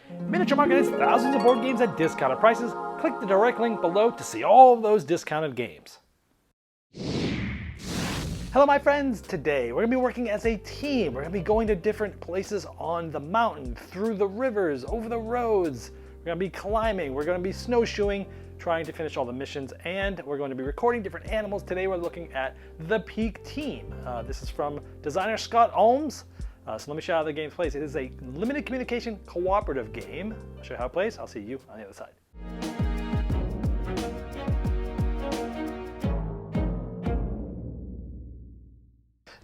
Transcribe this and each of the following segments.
Miniature Market has thousands of board games at discounted prices. Click the direct link below to see all of those discounted games. Hello my friends, today we're going to be working as a team. We're going to be going to different places on the mountain, through the rivers, over the roads. We're going to be climbing, we're going to be snowshoeing, trying to finish all the missions, and we're going to be recording different animals. Today we're looking at the Geek team. This is from designer Scott Almes. So let me show you how the game plays. It is a limited communication cooperative game. I'll show you how it plays. I'll see you on the other side.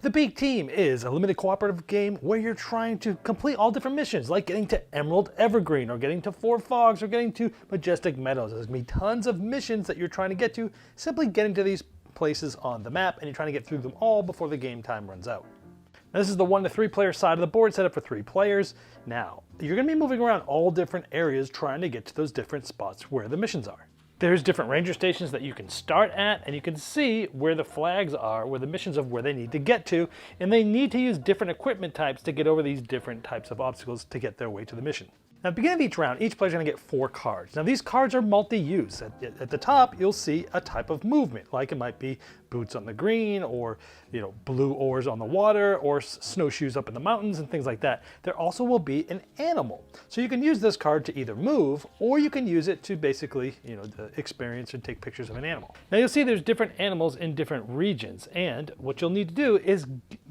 The Geek team is a limited cooperative game where you're trying to complete all different missions, like getting to Emerald Evergreen, or getting to Four Fogs, or getting to Majestic Meadows. There's going to be tons of missions that you're trying to get to, simply getting to these places on the map, and you're trying to get through them all before the game time runs out. Now, this is the 1 to 3 player side of the board, set up for 3 players. Now, you're going to be moving around all different areas trying to get to those different spots where the missions are. There's different ranger stations that you can start at, and you can see where the flags are, where the missions of where they need to get to, and they need to use different equipment types to get over these different types of obstacles to get their way to the mission. Now, at the beginning of each round, each player's going to get 4 cards. Now, these cards are multi-use. At the top, you'll see a type of movement, like it might be boots on the green, or blue oars on the water, or snowshoes up in the mountains, and things like that. There also will be an animal. So you can use this card to either move, or you can use it to basically, experience and take pictures of an animal. Now, you'll see there's different animals in different regions, and what you'll need to do is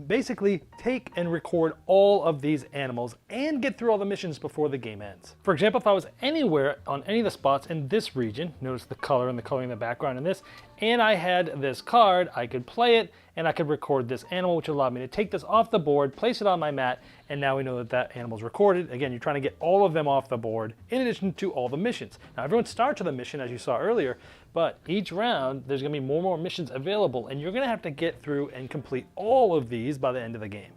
basically take and record all of these animals and get through all the missions before the game ends. For example, if I was anywhere on any of the spots in this region, notice the color and the coloring in the background in this, and I had this card, I could play it and I could record this animal, which allowed me to take this off the board, place it on my mat, and now we know that that animal's recorded. Again, you're trying to get all of them off the board in addition to all the missions. Now, everyone starts with a mission, as you saw earlier, but each round there's going to be more and more missions available, and you're going to have to get through and complete all of these by the end of the game.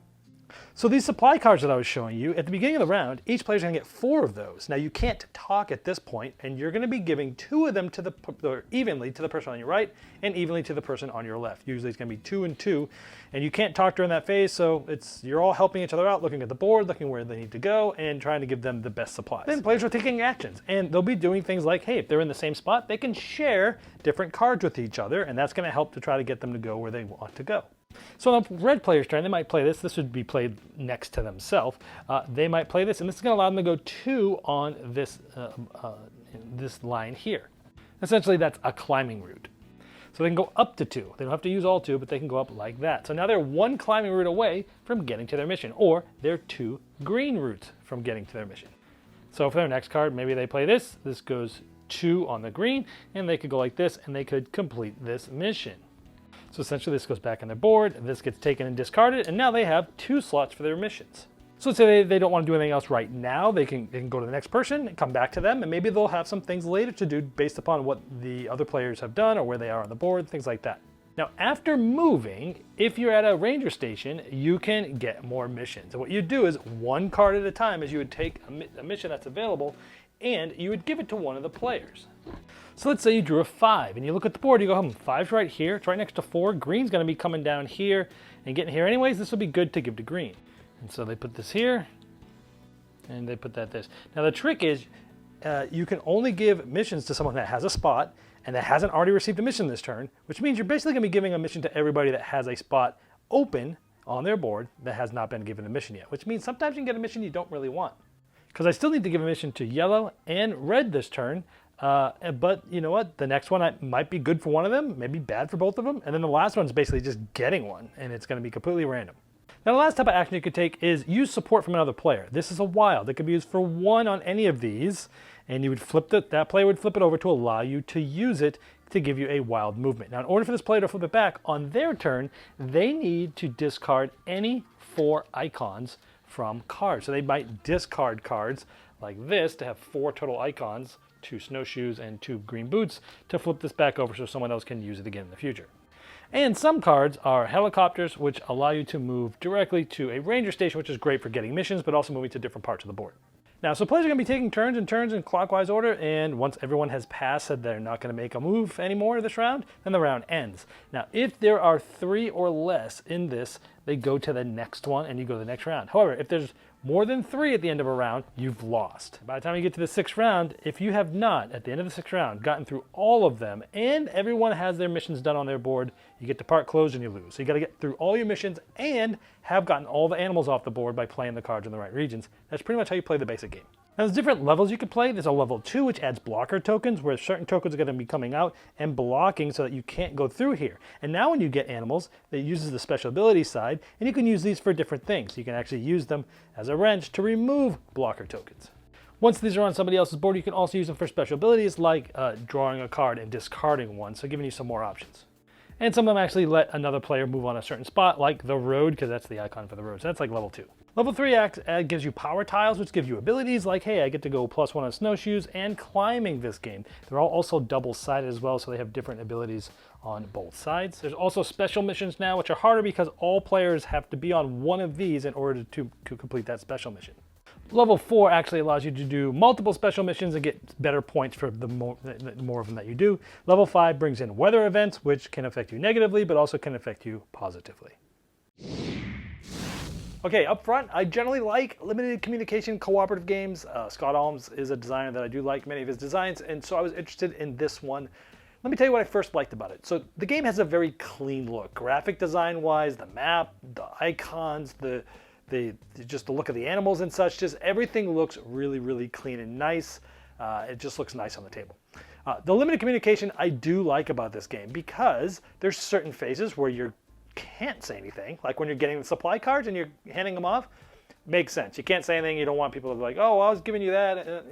So these supply cards that I was showing you, at the beginning of the round, each player's going to get 4 of those. Now, you can't talk at this point, and you're going to be giving 2 of them to evenly to the person on your right and evenly to the person on your left. Usually it's going to be 2 and 2, and you can't talk during that phase, so you're all helping each other out, looking at the board, looking where they need to go, and trying to give them the best supplies. Then players are taking actions, and they'll be doing things like, hey, if they're in the same spot, they can share different cards with each other, and that's going to help to try to get them to go where they want to go. So on the red player's turn, they might play this. This would be played next to themselves. They might play this, and this is going to allow them to go 2 on this line here. Essentially, that's a climbing route. So they can go up to 2. They don't have to use all 2, but they can go up like that. So now they're 1 climbing route away from getting to their mission, or they're 2 green routes from getting to their mission. So for their next card, maybe they play this. This goes 2 on the green, and they could go like this, and they could complete this mission. So essentially this goes back on their board, this gets taken and discarded, and now they have 2 slots for their missions. So let's say they don't want to do anything else right now, they can go to the next person and come back to them, and maybe they'll have some things later to do based upon what the other players have done or where they are on the board, things like that. Now, after moving, if you're at a ranger station, you can get more missions. And what you do is 1 card at a time, as you would take a mission that's available, and you would give it to one of the players. So let's say you drew a 5, and you look at the board, you go, 5's right here, it's right next to 4, green's going to be coming down here and getting here anyways, this will be good to give to green. And so they put this here, and they put that this. Now the trick is, you can only give missions to someone that has a spot, and that hasn't already received a mission this turn, which means you're basically going to be giving a mission to everybody that has a spot open on their board that has not been given a mission yet, which means sometimes you can get a mission you don't really want. Because I still need to give a mission to yellow and red this turn, but you know what? The next one might be good for one of them, maybe bad for both of them, and then the last one's basically just getting one, and it's going to be completely random. Now, the last type of action you could take is use support from another player. This is a wild. It could be used for 1 on any of these, and you would flip that player would flip it over to allow you to use it to give you a wild movement. Now, in order for this player to flip it back on their turn, they need to discard any 4 icons from cards. So they might discard cards like this to have 4 total icons, 2 snowshoes and 2 green boots, to flip this back over so someone else can use it again in the future. And some cards are helicopters, which allow you to move directly to a ranger station, which is great for getting missions, but also moving to different parts of the board. Now, so players are going to be taking turns in clockwise order, and once everyone has passed, said they're not going to make a move anymore this round, then the round ends. Now, if there are 3 or less in this, they go to the next one, and you go to the next round. However, if there's more than 3 at the end of a round, you've lost. By the time you get to the 6th round, if you have not, at the end of the 6th round, gotten through all of them, and everyone has their missions done on their board, you get to part closed and you lose. So you got to get through all your missions and have gotten all the animals off the board by playing the cards in the right regions. That's pretty much how you play the basic game. Now there's different levels you can play. There's a level 2, which adds blocker tokens, where certain tokens are going to be coming out and blocking so that you can't go through here. And now when you get animals, it uses the special ability side, and you can use these for different things. You can actually use them as a wrench to remove blocker tokens. Once these are on somebody else's board, you can also use them for special abilities like drawing a card and discarding one, so giving you some more options. And some of them actually let another player move on a certain spot, like the road, because that's the icon for the road. So that's like level 2. Level 3 gives you power tiles, which give you abilities like, hey, I get to go +1 on snowshoes and climbing this game. They're all also double-sided as well, so they have different abilities on both sides. There's also special missions now, which are harder because all players have to be on one of these in order to complete that special mission. Level 4 actually allows you to do multiple special missions and get better points for the more of them that you do. Level 5 brings in weather events, which can affect you negatively, but also can affect you positively. Okay, up front, I generally like limited communication cooperative games. Scott Almes is a designer that I do like many of his designs, and so I was interested in this one. Let me tell you what I first liked about it. So the game has a very clean look, graphic design-wise, the map, the icons, just the look of the animals and such, just everything looks really, really clean and nice. It just looks nice on the table. The limited communication I do like about this game because there's certain phases where you can't say anything, like when you're getting the supply cards and you're handing them off. Makes sense. You can't say anything. You don't want people to be like, oh, well, I was giving you that.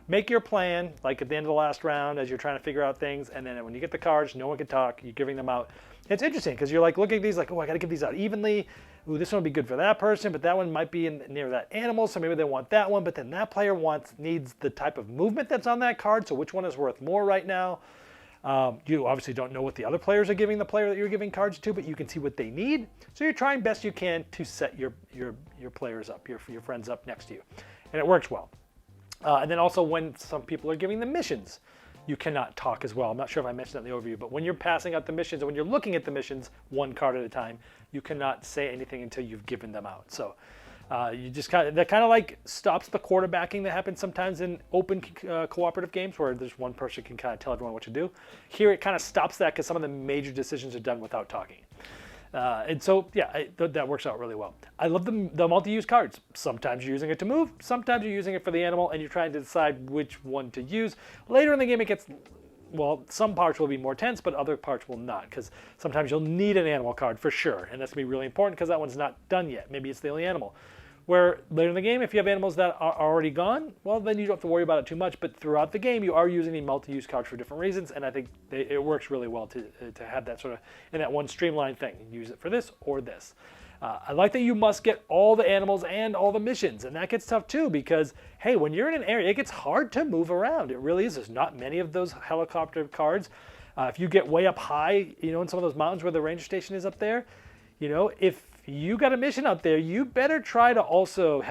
Make your plan, like at the end of the last round as you're trying to figure out things, and then when you get the cards, no one can talk. You're giving them out. It's interesting because you're like looking at these like, oh, I got to give these out evenly. Ooh, this one would be good for that person, but that one might be near that animal, so maybe they want that one, but then that player needs the type of movement that's on that card, so which one is worth more right now? You obviously don't know what the other players are giving the player that you're giving cards to, but you can see what they need. So you're trying best you can to set your players up, your friends up next to you. And it works well. And then also when some people are giving the missions, you cannot talk as well. I'm not sure if I mentioned that in the overview, but when you're passing out the missions and when you're looking at the missions one card at a time, you cannot say anything until you've given them out. So that kind of like stops the quarterbacking that happens sometimes in open cooperative games where there's one person can kind of tell everyone what to do. Here it kind of stops that because some of the major decisions are done without talking. And so, yeah, that works out really well. I love the multi-use cards. Sometimes you're using it to move, sometimes you're using it for the animal, and you're trying to decide which one to use. Later in the game, it gets, well, some parts will be more tense, but other parts will not, because sometimes you'll need an animal card for sure, and that's going to be really important because that one's not done yet. Maybe it's the only animal. Where later in the game, if you have animals that are already gone, well, then you don't have to worry about it too much. But throughout the game, you are using the multi-use cards for different reasons, and I think it works really well to have that sort of in that one streamlined thing. You use it for this or this. I like that you must get all the animals and all the missions, and that gets tough too because, hey, when you're in an area, it gets hard to move around. It really is. There's not many of those helicopter cards. If you get way up high, in some of those mountains where the ranger station is up there, if you got a mission out there, you better try to also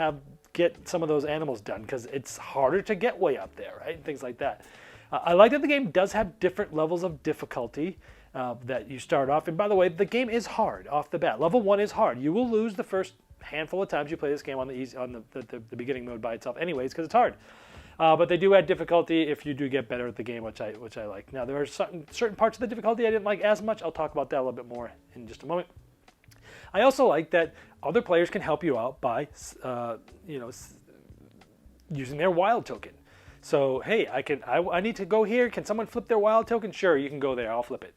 get some of those animals done because it's harder to get way up there, right? And things like that. I like that the game does have different levels of difficulty that you start off. And by the way, the game is hard off the bat. Level 1 is hard. You will lose the first handful of times you play this game on the beginning mode by itself anyways because it's hard. But they do add difficulty if you do get better at the game, which I like. Now, there are certain parts of the difficulty I didn't like as much. I'll talk about that a little bit more in just a moment. I also like that other players can help you out by, using their wild token. So, hey, I need to go here. Can someone flip their wild token? Sure, you can go there. I'll flip it.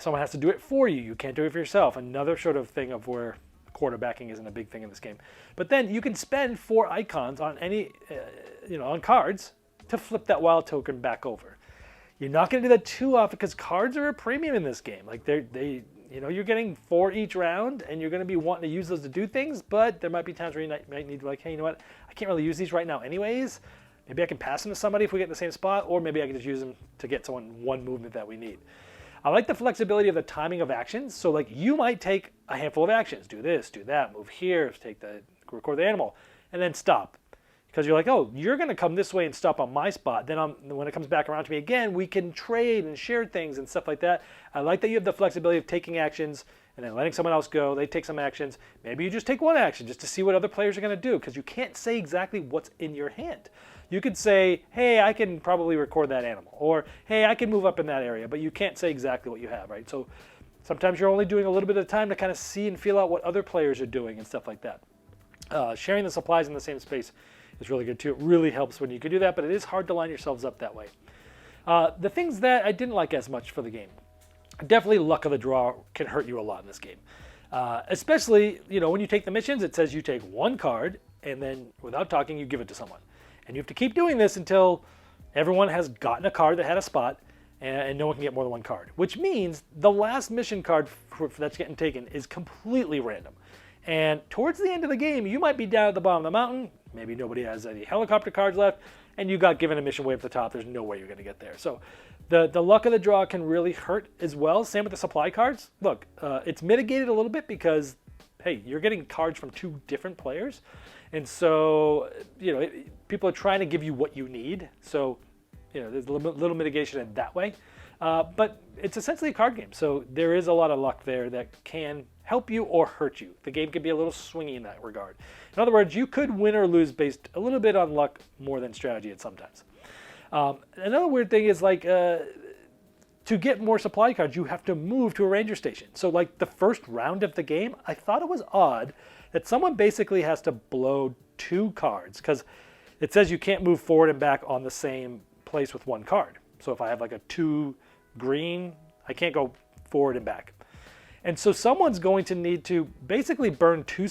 Someone has to do it for you. You can't do it for yourself. Another sort of thing of where quarterbacking isn't a big thing in this game. But then you can spend 4 icons on on cards to flip that wild token back over. You're not going to do that too often because cards are a premium in this game. Like you're getting 4 each round, and you're going to be wanting to use those to do things, but there might be times where you might need like, hey, you know what? I can't really use these right now anyways. Maybe I can pass them to somebody if we get in the same spot, or maybe I can just use them to get someone one movement that we need. I like the flexibility of the timing of actions. So like you might take a handful of actions, do this, do that, move here, record the animal, and then stop. Because you're like, oh, you're going to come this way and stop on my spot. Then when it comes back around to me again, we can trade and share things and stuff like that. I like that you have the flexibility of taking actions and then letting someone else go. They take some actions. Maybe you just take one action just to see what other players are going to do, because you can't say exactly what's in your hand. You could say, hey, I can probably record that animal, or hey, I can move up in that area, but you can't say exactly what you have, right? So sometimes you're only doing a little bit at a time to kind of see and feel out what other players are doing and stuff like that. Sharing the supplies in the same space is really good too. It really helps when you can do that, but it is hard to line yourselves up that way. The things that I didn't like as much for the game, definitely luck of the draw can hurt you a lot in this game. Especially, when you take the missions, it says you take one card and then without talking, you give it to someone. And you have to keep doing this until everyone has gotten a card that had a spot and no one can get more than one card, which means the last mission card that's getting taken is completely random. And towards the end of the game, you might be down at the bottom of the mountain. Maybe nobody has any helicopter cards left, and you got given a mission way up the top. There's no way you're going to get there. So the luck of the draw can really hurt as well. Same with the supply cards. Look, it's mitigated a little bit because, hey, you're getting cards from two different players. And so, people are trying to give you what you need. So, there's a little mitigation in that way. But it's essentially a card game. So there is a lot of luck there that can help you or hurt you. The game can be a little swingy in that regard. In other words, you could win or lose based a little bit on luck more than strategy at sometimes. Another weird thing is to get more supply cards, you have to move to a ranger station. So like the first round of the game, I thought it was odd that someone basically has to blow 2 cards, because it says you can't move forward and back on the same place with 1 card. So if I have like a 2 green, I can't go forward and back. And so someone's going to need to basically burn 2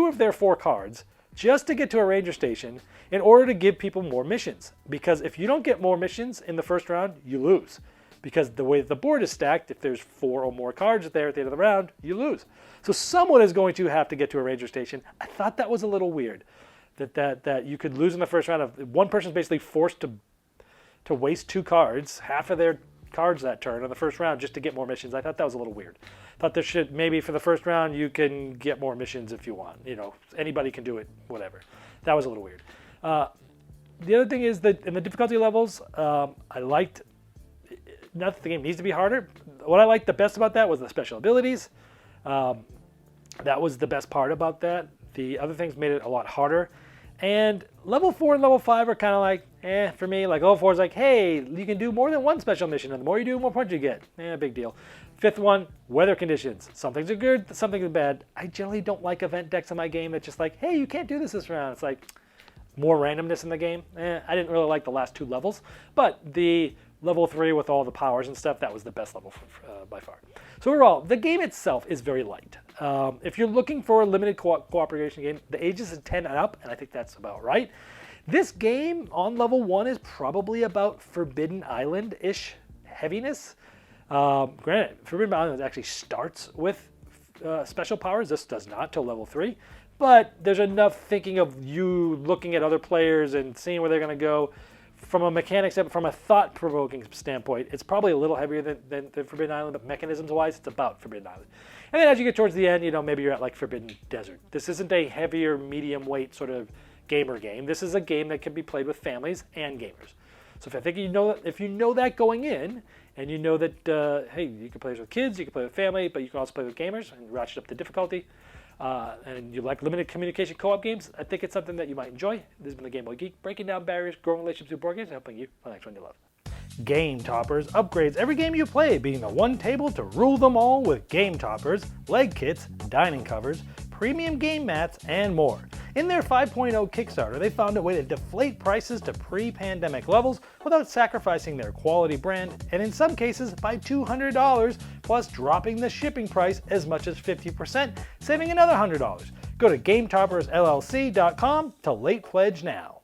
of their 4 cards just to get to a ranger station in order to give people more missions. Because if you don't get more missions in the first round, you lose. Because the way the board is stacked, if there's 4 or more cards there at the end of the round, you lose. So someone is going to have to get to a ranger station. I thought that was a little weird, that you could lose in the first round. One person's basically forced to waste 2 cards, half of their cards that turn in the first round just to get more missions. I thought that was a little weird. Thought there should, maybe for the first round, you can get more missions if you want. Anybody can do it, whatever. That was a little weird. The other thing is that in the difficulty levels, I liked, not that the game needs to be harder. What I liked the best about that was the special abilities. That was the best part about that. The other things made it a lot harder. And level 4 and level 5 are kind of like, for me. Like level 4 is like, hey, you can do more than one special mission, and the more you do, the more points you get. Big deal. 5th one, weather conditions. Some things are good, some things are bad. I generally don't like event decks in my game that's just like, hey, you can't do this round. It's like more randomness in the game. I didn't really like the last 2 levels, but the level 3 with all the powers and stuff, that was the best level by far. So overall, the game itself is very light. If you're looking for a limited cooperation game, the ages is 10 and up, and I think that's about right. This game on level 1 is probably about Forbidden Island-ish heaviness. Granted, Forbidden Island actually starts with special powers. This does not till level 3. But there's enough thinking of you looking at other players and seeing where they're going to go. From a mechanics, from a thought-provoking standpoint, it's probably a little heavier than Forbidden Island, but mechanisms-wise, it's about Forbidden Island. And then as you get towards the end, maybe you're at like Forbidden Desert. This isn't a heavier, medium-weight sort of gamer game. This is a game that can be played with families and gamers. So if you know that going in, and you know that, hey, you can play this with kids, you can play with family, but you can also play with gamers and ratchet up the difficulty, and you like limited communication co-op games, I think it's something that you might enjoy. This has been the Game Boy Geek, breaking down barriers, growing relationships with board games, and helping you find the next one you love. Game Toppers upgrades every game you play, being the one table to rule them all with Game Toppers, leg kits, dining covers, premium game mats, and more. In their 5.0 Kickstarter, they found a way to deflate prices to pre-pandemic levels without sacrificing their quality brand, and in some cases by $200, plus dropping the shipping price as much as 50%, saving another $100. Go to GameToppersLLC.com to late pledge now.